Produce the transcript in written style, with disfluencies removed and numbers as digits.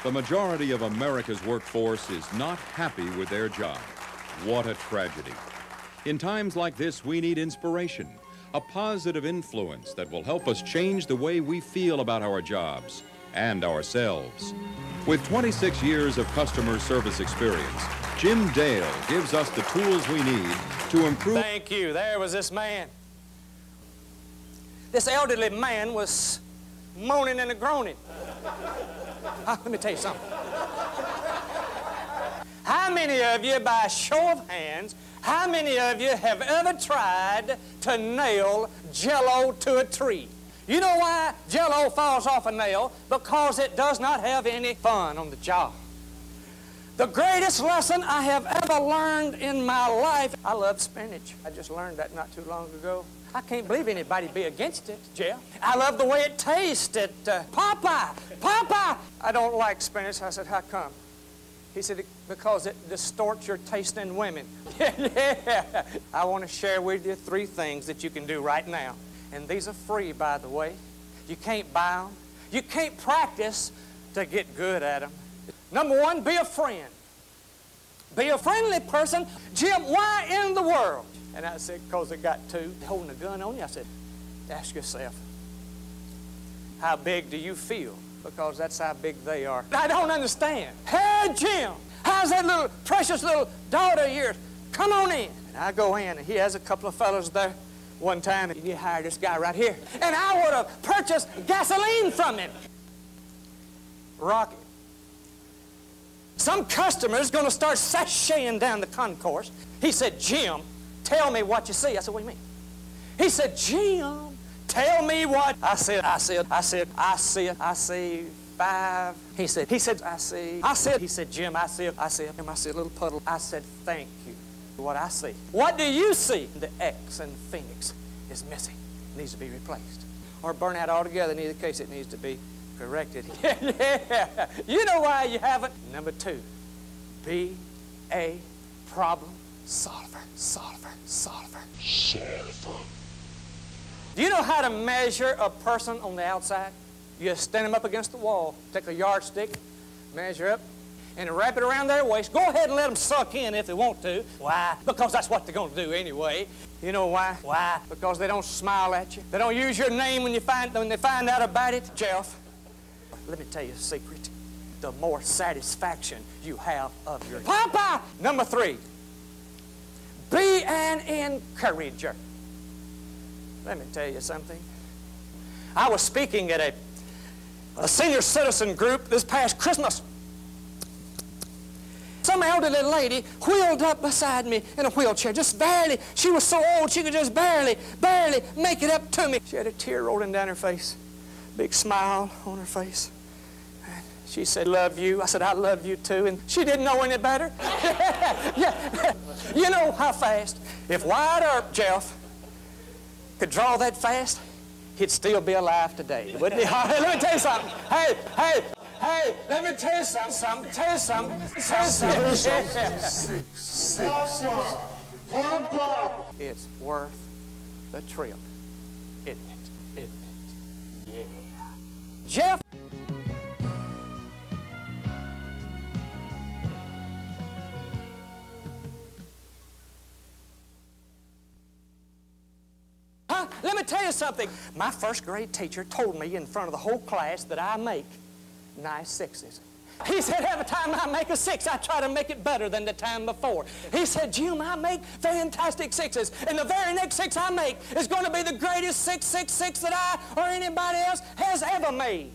The majority of America's workforce is not happy with their job. What a tragedy. In times like this, we need inspiration, a positive influence that will help us change the way we feel about our jobs and ourselves. With 26 years of customer service experience, Jim Dale gives us the tools we need to improve. Thank you. There was this man. This elderly man was moaning and groaning. Let me tell you something. How many of you, by a show of hands, how many of you have ever tried to nail Jell-O to a tree? You know why Jell-O falls off a nail? Because it does not have any fun on the job. The greatest lesson I have ever learned in my life, I love spinach. I just learned that not too long ago. I can't believe anybody'd be against it, Jeff. I love the way it tastes. Popeye, I don't like spinach. I said, how come? He said, because it distorts your taste in women. Yeah. I want to share with you 3 things that you can do right now. And these are free, by the way. You can't buy them. You can't practice to get good at them. Number 1, be a friend. Be a friendly person. Jim, why in the world? And I said, because it got 2 holding a gun on you. I said, ask yourself, how big do you feel? Because that's how big they are. I don't understand. Hey, Jim, how's that little precious little daughter of yours? Come on in. And I go in, and he has a couple of fellows there. One time, he hired this guy right here, and I would have purchased gasoline from him. Rocky. Some customer's going to start sashaying down the concourse. He said, Jim, tell me what you see. I said, what do you mean? He said, Jim, tell me what. I said, I see 5. He said, I see. He said, Jim, I see a little puddle. I said, thank you. What I see. What do you see? The X in Phoenix is missing. It needs to be replaced. Or burn out altogether. In either case, it needs to be corrected. Yeah. You know why you haven't? Number 2, be a problem solver. Do you know how to measure a person on the outside? You stand them up against the wall, take a yardstick, measure up, and wrap it around their waist. Go ahead and let them suck in if they want to. Why? Because that's what they're going to do anyway. You know why? Why? Because they don't smile at you. They don't use your name when they find out about it. Jeff, let me tell you a secret. The more satisfaction you have of your Papa. Number 3, be an encourager. Let me tell you something. I was speaking at a senior citizen group this past Christmas. Some elderly lady wheeled up beside me in a wheelchair, just barely. She was so old she could just barely make it up to me. She had a tear rolling down her face, big smile on her face. And she said, love you. I said, I love you too. And she didn't know any better. Yeah. You know how fast? If Wyatt Earp, Jeff, could draw that fast, he'd still be alive today, wouldn't he? Hey, let me tell you something. Hey, let me tell you something. It's worth the trip, isn't it? Yeah. Jeff. Let me tell you something. My first grade teacher told me in front of the whole class that I make nice 6s. He said, every time I make a 6, I try to make it better than the time before. He said, Jim, I make fantastic 6s, and the very next 6 I make is going to be the greatest 666 that I or anybody else has ever made.